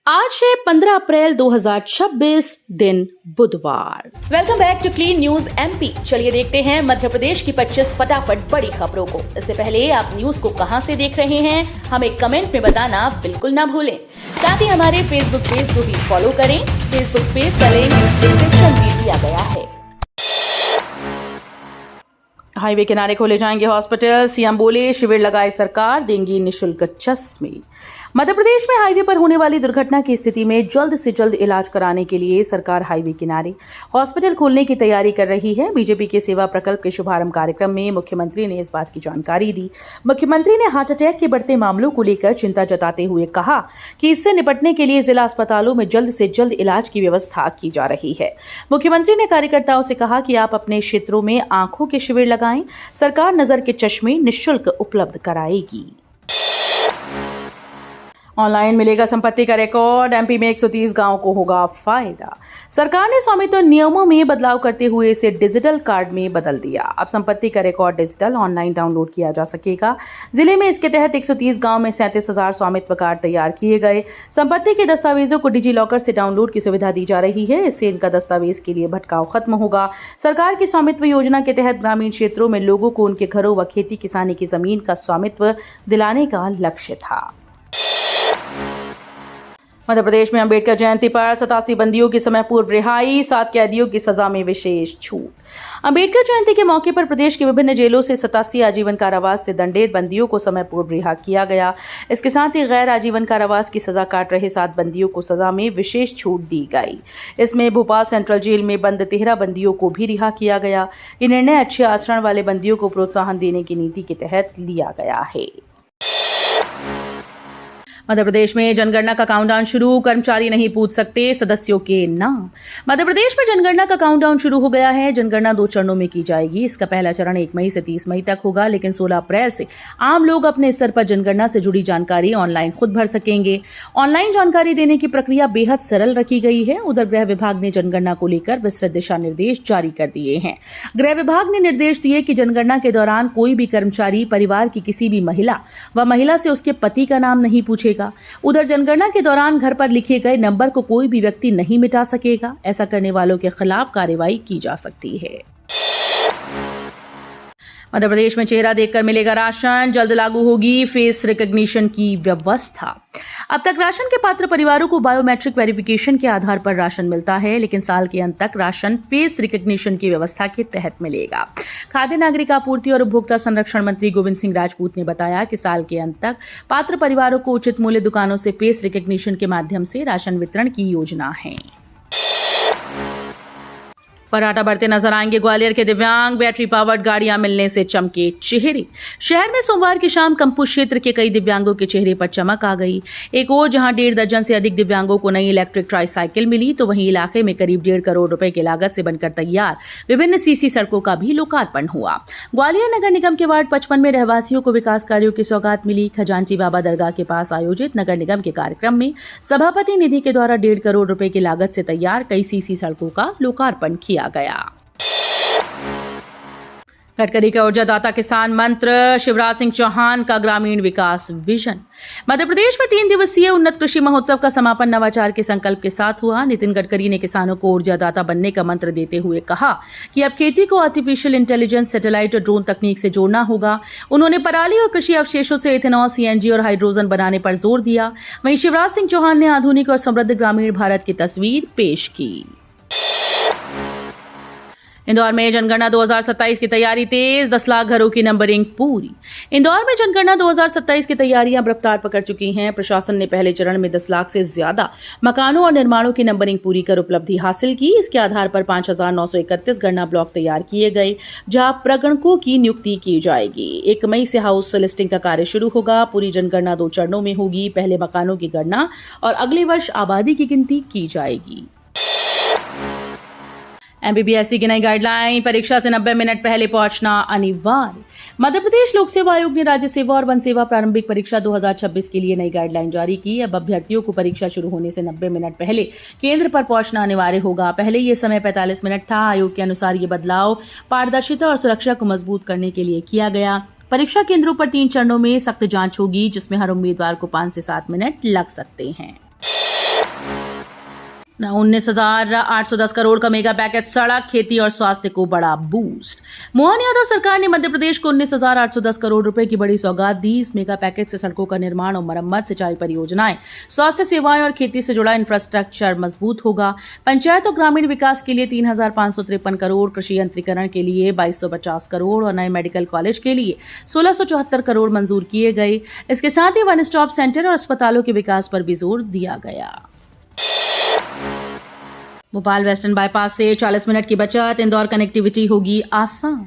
आज है 15 अप्रैल 2026 दिन बुधवार। Welcome back to clean news MP. चलिए देखते हैं मध्य प्रदेश की 25 फटाफट बड़ी खबरों को। इससे पहले आप न्यूज को कहां से देख रहे हैं हमें कमेंट में बताना बिल्कुल ना भूलें। साथ ही हमारे फेसबुक पेज को भी फॉलो करें। फेसबुक पेज का लिंक डिस्क्रिप्शन में दिया गया है। हाईवे किनारे खोले जाएंगे हॉस्पिटल, सीएम बोले शिविर लगाए सरकार, देंगी निशुल्क चश्मे। मध्य प्रदेश में हाईवे पर होने वाली दुर्घटना की स्थिति में जल्द से जल्द इलाज कराने के लिए सरकार हाईवे किनारे हॉस्पिटल खोलने की तैयारी कर रही है। बीजेपी के सेवा प्रकल्प के शुभारंभ कार्यक्रम में मुख्यमंत्री ने इस बात की जानकारी दी। मुख्यमंत्री ने हार्ट अटैक के बढ़ते मामलों को लेकर चिंता जताते हुए कहा कि इससे निपटने के लिए जिला अस्पतालों में जल्द से जल्द इलाज की व्यवस्था की जा रही है। मुख्यमंत्री ने कार्यकर्ताओं से कहा कि आप अपने क्षेत्रों में आंखों के शिविर लगाएं, सरकार नजर के चश्मे निःशुल्क उपलब्ध कराएगी। ऑनलाइन मिलेगा संपत्ति का रिकॉर्ड, एमपी में 130 गांव को होगा फायदा। सरकार ने स्वामित्व नियमों में बदलाव करते हुए इसे डिजिटल कार्ड में बदल दिया। अब संपत्ति का रिकॉर्ड डिजिटल ऑनलाइन डाउनलोड किया जा सकेगा। जिले में इसके तहत 130 गांव में 37,000 स्वामित्व कार्ड तैयार किए गए। संपत्ति के दस्तावेजों को डिजी लॉकर से डाउनलोड की सुविधा दी जा रही है। इससे इनका दस्तावेज के लिए भटकाव खत्म होगा। सरकार की स्वामित्व योजना के तहत ग्रामीण क्षेत्रों में लोगों को उनके घरों व खेती किसानी की जमीन का स्वामित्व दिलाने का लक्ष्य था। मध्य प्रदेश में अंबेडकर जयंती पर 87 बंदियों की समय पूर्व रिहाई, 7 कैदियों की सजा में विशेष छूट। अंबेडकर जयंती के मौके पर प्रदेश के विभिन्न जेलों से 87 आजीवन कारावास से दंडित बंदियों को समय पूर्व रिहा किया गया। इसके साथ ही गैर आजीवन कारावास की सजा काट रहे 7 बंदियों को सजा में विशेष छूट दी गई। इसमें भोपाल सेंट्रल जेल में बंद 13 बंदियों को भी रिहा किया गया। ये निर्णय अच्छे आचरण वाले बंदियों को प्रोत्साहन देने की नीति के तहत लिया गया है। मध्य प्रदेश में जनगणना का काउंटडाउन शुरू, कर्मचारी नहीं पूछ सकते सदस्यों के नाम। मध्य प्रदेश में जनगणना का काउंटडाउन शुरू हो गया है। जनगणना 2 चरणों में की जाएगी। इसका पहला चरण 1 मई से 30 मई तक होगा, लेकिन 16 अप्रैल से आम लोग अपने स्तर पर जनगणना से जुड़ी जानकारी ऑनलाइन खुद भर सकेंगे। ऑनलाइन जानकारी देने की प्रक्रिया बेहद सरल रखी गई है। उधर गृह विभाग ने जनगणना को लेकर विस्तृत दिशा निर्देश जारी कर दिए हैं। गृह विभाग ने निर्देश दिए कि जनगणना के दौरान कोई भी कर्मचारी परिवार की किसी भी महिला व महिला से उसके पति का नाम नहीं पूछेगा। उधर जनगणना के दौरान घर पर लिखे गए नंबर को कोई भी व्यक्ति नहीं मिटा सकेगा। ऐसा करने वालों के खिलाफ कार्रवाई की जा सकती है। मध्य प्रदेश में चेहरा देखकर मिलेगा राशन, जल्द लागू होगी फेस रिकॉग्निशन की व्यवस्था। अब तक राशन के पात्र परिवारों को बायोमेट्रिक वेरिफिकेशन के आधार पर राशन मिलता है, लेकिन साल के अंत तक राशन फेस रिकॉग्निशन की व्यवस्था के तहत मिलेगा। खाद्य नागरिक आपूर्ति और उपभोक्ता संरक्षण मंत्री गोविंद सिंह राजपूत ने बताया कि साल के अंत तक पात्र परिवारों को उचित मूल्य दुकानों से फेस रिकॉग्निशन के माध्यम से राशन वितरण की योजना है। पराठा बढ़ते नजर आएंगे ग्वालियर के दिव्यांग, बैटरी पावर्ड गाड़ियां मिलने से चमके चेहरे। शहर में सोमवार की शाम कंपू क्षेत्र के कई दिव्यांगों के चेहरे पर चमक आ गई। एक और जहां 1.5 दर्जन से अधिक दिव्यांगों को नई इलेक्ट्रिक ट्राईसाइकिल मिली, तो वहीं इलाके में करीब 1.5 करोड़ रुपए की लागत से बनकर तैयार विभिन्न सीसी सड़कों का भी लोकार्पण हुआ। ग्वालियर नगर निगम के वार्ड 55 में रहवासियों को विकास कार्यों की सौगात मिली। खजांची बाबा दरगाह के पास आयोजित नगर निगम के कार्यक्रम में सभापति निधि के द्वारा 1.5 करोड़ रुपए की लागत से तैयार कई सीसी सड़कों का लोकार्पण किया गया। गडकरी का ऊर्जादाता किसान मंत्र, शिवराज सिंह चौहान का ग्रामीण विकास विजन। मध्य प्रदेश में 3 दिवसीय उन्नत कृषि महोत्सव का समापन नवाचार के संकल्प के साथ हुआ। नितिन गडकरी ने किसानों को ऊर्जादाता बनने का मंत्र देते हुए कहा कि अब खेती को आर्टिफिशियल इंटेलिजेंस, सैटेलाइट और ड्रोन तकनीक से जोड़ना होगा। उन्होंने पराली और कृषि अवशेषों से इथेनॉल, सीएनजी और हाइड्रोजन बनाने पर जोर दिया। वहीं शिवराज सिंह चौहान ने आधुनिक और समृद्ध ग्रामीण भारत की तस्वीर पेश की। इंदौर में जनगणना 2027 की तैयारी तेज, 10 लाख घरों की नंबरिंग पूरी। इंदौर में जनगणना 2027 की तैयारियां रफ्तार पकड़ चुकी हैं। प्रशासन ने पहले चरण में 10 लाख से ज्यादा मकानों और निर्माणों की नंबरिंग पूरी कर उपलब्धि हासिल की। इसके आधार पर 5,931 गणना ब्लॉक तैयार किए गए, जहां प्रगणकों की नियुक्ति की जाएगी। 1 मई से हाउस लिस्टिंग का कार्य शुरू होगा। पूरी जनगणना 2 चरणों में होगी। पहले मकानों की गणना और अगले वर्ष आबादी की गिनती की जाएगी। एमबीबीएससी की नई गाइडलाइन, परीक्षा से 90 मिनट पहले पहुंचना अनिवार्य। मध्य प्रदेश लोक सेवा आयोग ने राज्य सेवा और वन सेवा प्रारंभिक परीक्षा 2026 के लिए नई गाइडलाइन जारी की। अब अभ्यर्थियों को परीक्षा शुरू होने से 90 मिनट पहले केंद्र पर पहुंचना अनिवार्य होगा। पहले ये समय 45 मिनट था। आयोग के अनुसार ये बदलाव पारदर्शिता और सुरक्षा को मजबूत करने के लिए किया गया। परीक्षा केंद्रों पर 3 चरणों में सख्त जांच होगी, जिसमें हर उम्मीदवार को 5 से 7 मिनट लग सकते हैं। 19,810 करोड़ का मेगा पैकेज सड़क, खेती और स्वास्थ्य को बड़ा बूस्ट। मोहन यादव सरकार ने मध्य प्रदेश को 19,810 करोड़ रुपए की बड़ी सौगात दी। इस मेगा पैकेज से सड़कों का निर्माण और मरम्मत, सिंचाई परियोजनाएं, स्वास्थ्य सेवाएं और खेती से जुड़ा इंफ्रास्ट्रक्चर मजबूत होगा। पंचायत और ग्रामीण विकास के लिए 3,553 करोड़, कृषि यंत्रीकरण के लिए 2,250 करोड़ और नए मेडिकल कॉलेज के लिए 1,674 करोड़ मंजूर किए गए। इसके साथ ही वन स्टॉप सेंटर और अस्पतालों के विकास पर भी जोर दिया गया। भोपाल वेस्टर्न बाईपास से 40 मिनट की बचत, इंदौर कनेक्टिविटी होगी आसान।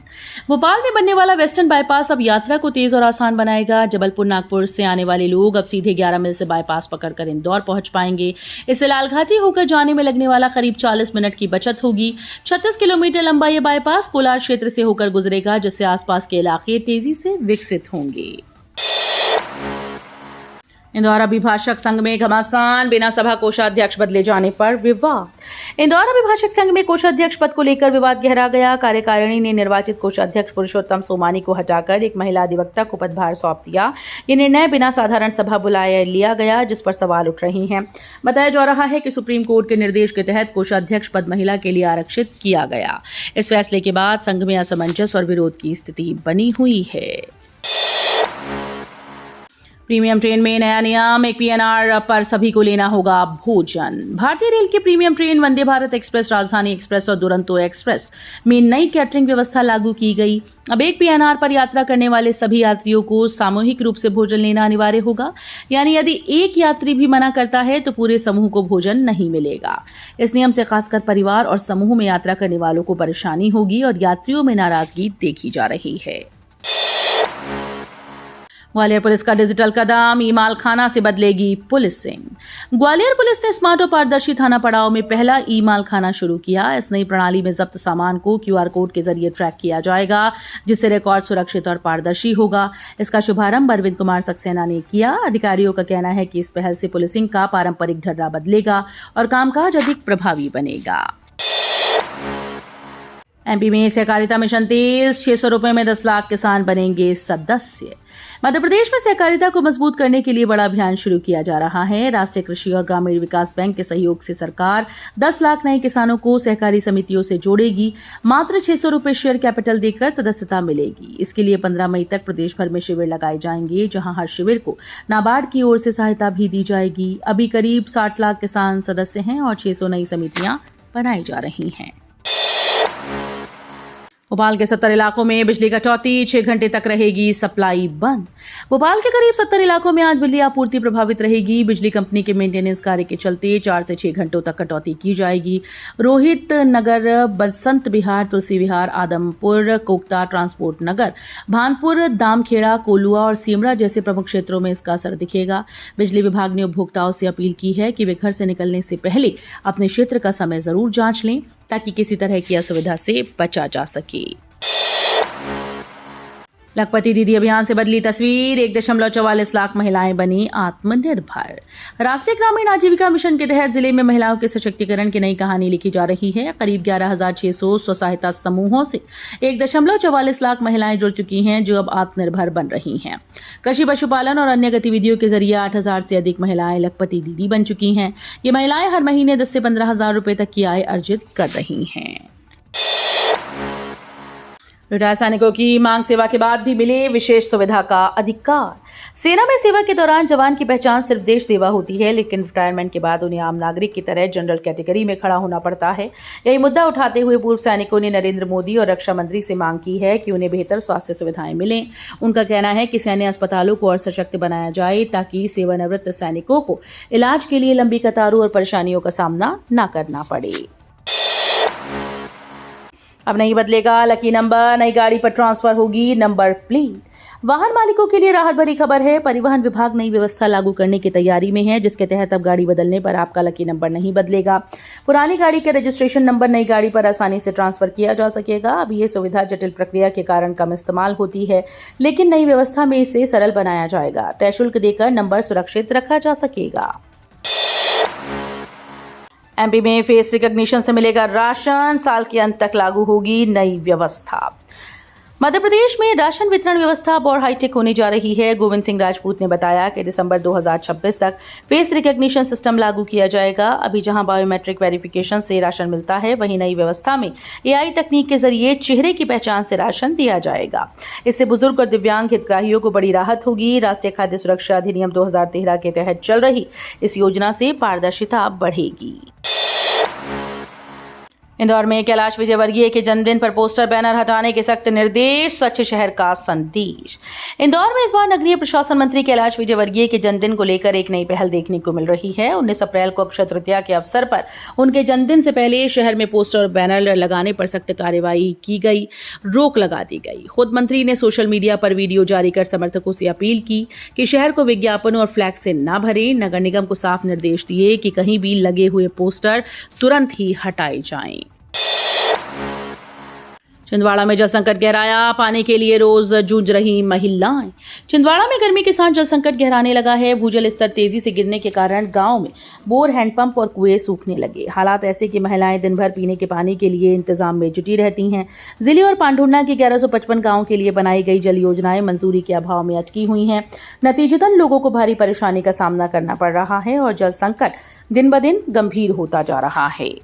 भोपाल में बनने वाला वेस्टर्न बाईपास अब यात्रा को तेज और आसान बनाएगा। जबलपुर, नागपुर से आने वाले लोग अब सीधे 11 मील से बाईपास पकड़कर इंदौर पहुंच पाएंगे। इससे लालघाटी होकर जाने में लगने वाला करीब 40 मिनट की बचत होगी। 36 किलोमीटर लंबा ये बाईपास कोलार क्षेत्र से होकर गुजरेगा, जिससे आसपास के इलाके तेजी से विकसित होंगे। इंदौर अभिभाषक संघ में घमासान, बिना सभा कोषाध्यक्ष बदले जाने पर विवाद। इंदौर अभिभाषक संघ में कोषाध्यक्ष पद को लेकर विवाद गहरा गया। कार्यकारिणी ने निर्वाचित कोषाध्यक्ष पुरुषोत्तम सोमानी को हटाकर एक महिला अधिवक्ता को पदभार सौंप दिया। ये निर्णय बिना साधारण सभा बुलाए लिया गया, जिस पर सवाल उठ रहे हैं। बताया जा रहा है कि सुप्रीम कोर्ट के निर्देश के तहत कोषाध्यक्ष पद महिला के लिए आरक्षित किया गया। इस फैसले के बाद संघ में असमंजस और विरोध की स्थिति बनी हुई है। प्रीमियम ट्रेन में नया नियम, एक पीएनआर पर सभी को लेना होगा भोजन। भारतीय रेल की premium train Vande Bharat express, राजधानी एक्सप्रेस और दुरंतो एक्सप्रेस में नई कैटरिंग व्यवस्था लागू की गई। अब एक पीएनआर पर यात्रा करने वाले सभी यात्रियों को सामूहिक रूप से भोजन लेना अनिवार्य होगा। यानी यदि एक यात्री भी मना करता है तो पूरे समूह को भोजन नहीं मिलेगा। इस नियम से खासकर परिवार और समूह में यात्रा करने वालों को परेशानी होगी और यात्रियों में नाराजगी देखी जा रही है। ग्वालियर पुलिस का डिजिटल कदम, ई मालखाना से बदलेगी पुलिसिंग। ग्वालियर पुलिस ने स्मार्ट और पारदर्शी थाना पड़ाव में पहला ई मालखाना शुरू किया। इस नई प्रणाली में जब्त सामान को क्यूआर कोड के जरिए ट्रैक किया जाएगा, जिससे रिकॉर्ड सुरक्षित और पारदर्शी होगा। इसका शुभारंभ अरविंद कुमार सक्सेना ने किया। अधिकारियों का कहना है कि इस पहल से पुलिसिंग का पारंपरिक ढर्रा बदलेगा और कामकाज अधिक प्रभावी बनेगा। एमपी में सहकारिता मिशन तेज, 600 रुपए में 10 लाख किसान बनेंगे सदस्य। मध्य प्रदेश में सहकारिता को मजबूत करने के लिए बड़ा अभियान शुरू किया जा रहा है। राष्ट्रीय कृषि और ग्रामीण विकास बैंक के सहयोग से सरकार 10 लाख नए किसानों को सहकारी समितियों से जोड़ेगी। मात्र 600 रुपए शेयर कैपिटल देकर सदस्यता मिलेगी। इसके लिए 15 मई तक प्रदेश भर में शिविर लगाए जाएंगे, जहां हर शिविर को नाबार्ड की ओर से सहायता भी दी जाएगी। अभी करीब 60 लाख किसान सदस्य हैं और 600 नई समितियां बनाई जा रही हैं। भोपाल के 70 इलाकों में बिजली कटौती, 6 घंटे तक रहेगी सप्लाई बंद। भोपाल के करीब 70 इलाकों में आज बिजली आपूर्ति प्रभावित रहेगी। बिजली कंपनी के मेंटेनेंस कार्य के चलते 4 से 6 घंटों तक कटौती की जाएगी। रोहित नगर, बसंत विहार, तुलसी विहार, आदमपुर, कोकता, ट्रांसपोर्ट नगर, भानपुर, दामखेड़ा, कोलुआ और सिमरा जैसे प्रमुख क्षेत्रों में इसका असर दिखेगा। बिजली विभाग ने उपभोक्ताओं से अपील की है कि वे घर से निकलने से पहले अपने क्षेत्र का समय जरूर जांच लें, ताकि किसी तरह की असुविधा से बचा जा सके। लखपति दीदी अभियान से बदली तस्वीर, 1.44 लाख महिलाएं बनी आत्मनिर्भर। राष्ट्रीय ग्रामीण आजीविका मिशन के तहत जिले में महिलाओं के सशक्तिकरण की नई कहानी लिखी जा रही है। करीब 11,600 स्वसहायता समूहों से 1.44 लाख महिलाएं जुड़ चुकी हैं, जो अब आत्मनिर्भर बन रही हैं। कृषि, पशुपालन और अन्य गतिविधियों के जरिए 8,000 से अधिक महिलाएं लखपति दीदी बन चुकी हैं। ये महिलाएं हर महीने 10 से 15,000 रुपए तक की आय अर्जित कर रही हैं। रिटायर्ड सैनिकों की मांग, सेवा के बाद भी मिले विशेष सुविधा का अधिकार। सेना में सेवा के दौरान जवान की पहचान सिर्फ देश सेवा होती है, लेकिन रिटायरमेंट के बाद उन्हें आम नागरिक की तरह जनरल कैटेगरी में खड़ा होना पड़ता है। यही मुद्दा उठाते हुए पूर्व सैनिकों ने नरेंद्र मोदी और रक्षा मंत्री से मांग की है कि उन्हें बेहतर स्वास्थ्य सुविधाएं मिलें। उनका कहना है कि सैन्य अस्पतालों को और सशक्त बनाया जाए, ताकि सेवानिवृत्त सैनिकों को इलाज के लिए लंबी कतारों और परेशानियों का सामना न करना पड़े। अब नहीं बदलेगा लकी नंबर, नई गाड़ी पर ट्रांसफर होगी नंबर प्लेट। वाहन मालिकों के लिए राहत भरी खबर है। परिवहन विभाग नई व्यवस्था लागू करने की तैयारी में है, जिसके तहत अब गाड़ी बदलने पर आपका लकी नंबर नहीं बदलेगा। पुरानी गाड़ी के रजिस्ट्रेशन नंबर नई गाड़ी पर आसानी से ट्रांसफर किया जा सकेगा। अब ये सुविधा जटिल प्रक्रिया के कारण कम इस्तेमाल होती है, लेकिन नई व्यवस्था में इसे सरल बनाया जाएगा। तय शुल्क देकर नंबर सुरक्षित रखा जा सकेगा। एमपी में फेस रिकॉग्निशन से मिलेगा राशन, साल के अंत तक लागू होगी नई व्यवस्था। मध्य प्रदेश में राशन वितरण व्यवस्था अब और हाईटेक होने जा रही है। गोविंद सिंह राजपूत ने बताया कि दिसंबर 2026 तक फेस रिकॉग्निशन सिस्टम लागू किया जाएगा। अभी जहां बायोमेट्रिक वेरिफिकेशन से राशन मिलता है, वहीं नई व्यवस्था में एआई तकनीक के जरिए चेहरे की पहचान से राशन दिया जाएगा। इससे बुजुर्ग और दिव्यांग हितग्राहियों को बड़ी राहत होगी। राष्ट्रीय खाद्य सुरक्षा अधिनियम 2013 के तहत चल रही इस योजना से पारदर्शिता बढ़ेगी। इंदौर में कैलाश विजयवर्गीय के जन्मदिन पर पोस्टर बैनर हटाने के सख्त निर्देश, स्वच्छ शहर का संदेश। इंदौर में इस बार नगरीय प्रशासन मंत्री कैलाश विजयवर्गीय के जन्मदिन को लेकर एक नई पहल देखने को मिल रही है। 19 अप्रैल को अक्षय तृतीया के अवसर पर उनके जन्मदिन से पहले शहर में पोस्टर और बैनर लगाने पर सख्त कार्रवाई की गई, रोक लगा दी गई। खुद मंत्री ने सोशल मीडिया पर वीडियो जारी कर समर्थकों से अपील की कि शहर को विज्ञापनों और फ्लैक्स से न भरे। नगर निगम को साफ निर्देश दिए कि कहीं भी लगे हुए पोस्टर तुरंत ही हटाए जाएं। छिंदवाड़ा में जल संकट गहराया, पानी के लिए रोज जूझ रही महिलाएं। छिंदवाड़ा में गर्मी के साथ जल संकट गहराने लगा है। भूजल स्तर तेजी से गिरने के कारण गांव में बोर, हैंडपंप और कुएं सूखने लगे। हालात ऐसे कि महिलाएं दिन भर पीने के पानी के लिए इंतजाम में जुटी रहती हैं। जिले और पांढुर्णा की 1155 गांवों के लिए बनाई गई जल योजनाएं मंजूरी के अभाव में अटकी हुई हैं। नतीजतन लोगों को भारी परेशानी का सामना करना पड़ रहा है और जल संकट दिन ब दिन गंभीर होता जा रहा है।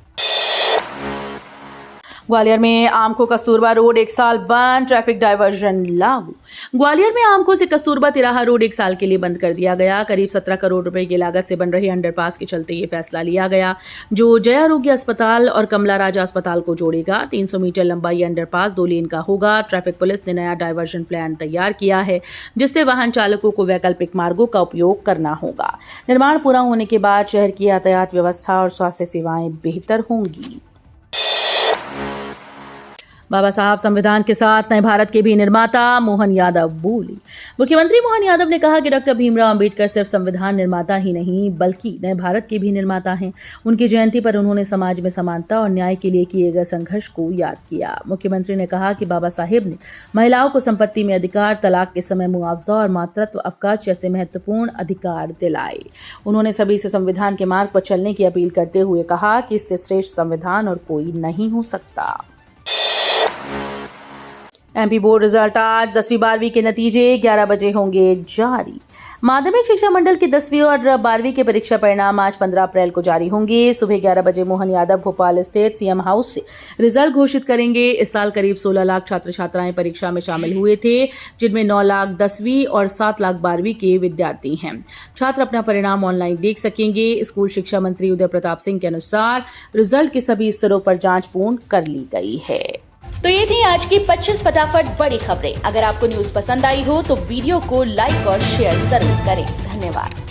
ग्वालियर में आमको कस्तूरबा रोड 1 साल बंद, ट्रैफिक डायवर्जन लागू। ग्वालियर में आमको से कस्तूरबा तिराहा रोड 1 साल के लिए बंद कर दिया गया। करीब 17 करोड़ रुपए की लागत से बन रहे अंडरपास के चलते ये फैसला लिया गया, जो जय आरोग्य अस्पताल और कमला राजा अस्पताल को जोड़ेगा। 300 मीटर लंबा ये अंडरपास 2 लेन का होगा। ट्रैफिक पुलिस ने नया डायवर्जन प्लान तैयार किया है, जिससे वाहन चालकों को वैकल्पिक मार्गों का उपयोग करना होगा। निर्माण पूरा होने के बाद शहर की यातायात व्यवस्था और स्वास्थ्य सेवाएं बेहतर होंगी। बाबा साहब संविधान के साथ नए भारत के भी निर्माता, मोहन यादव बोले। मुख्यमंत्री मोहन यादव ने कहा कि डॉक्टर भीमराव अंबेडकर सिर्फ संविधान निर्माता ही नहीं, बल्कि नए भारत के भी निर्माता हैं। उनकी जयंती पर उन्होंने समाज में समानता और न्याय के लिए किए गए संघर्ष को याद किया। मुख्यमंत्री ने कहा कि बाबा साहेब ने महिलाओं को संपत्ति में अधिकार, तलाक के समय मुआवजा और मातृत्व अवकाश जैसे महत्वपूर्ण अधिकार दिलाए। उन्होंने सभी से संविधान के मार्ग पर चलने की अपील करते हुए कहा कि इससे श्रेष्ठ संविधान और कोई नहीं हो सकता। एमपी बोर्ड रिजल्ट आज, 10वीं 12वीं के नतीजे 11 बजे होंगे जारी। माध्यमिक शिक्षा मंडल की 10वीं और 12वीं के परीक्षा परिणाम आज 15 अप्रैल को जारी होंगे। सुबह 11 बजे मोहन यादव भोपाल स्थित सीएम हाउस से रिजल्ट घोषित करेंगे। इस साल करीब 16 लाख छात्र छात्राएं परीक्षा में शामिल हुए थे, जिनमें 9 लाख 10वीं और 7 लाख 12वीं के विद्यार्थी हैं। छात्र अपना परिणाम ऑनलाइन देख सकेंगे। स्कूल शिक्षा मंत्री उदय प्रताप सिंह के अनुसार रिजल्ट के सभी स्तरों पर जांच पूर्ण कर ली गई है। तो ये थी आज की 25 फटाफट बड़ी खबरें। अगर आपको न्यूज पसंद आई हो तो वीडियो को लाइक और शेयर जरूर करें। धन्यवाद।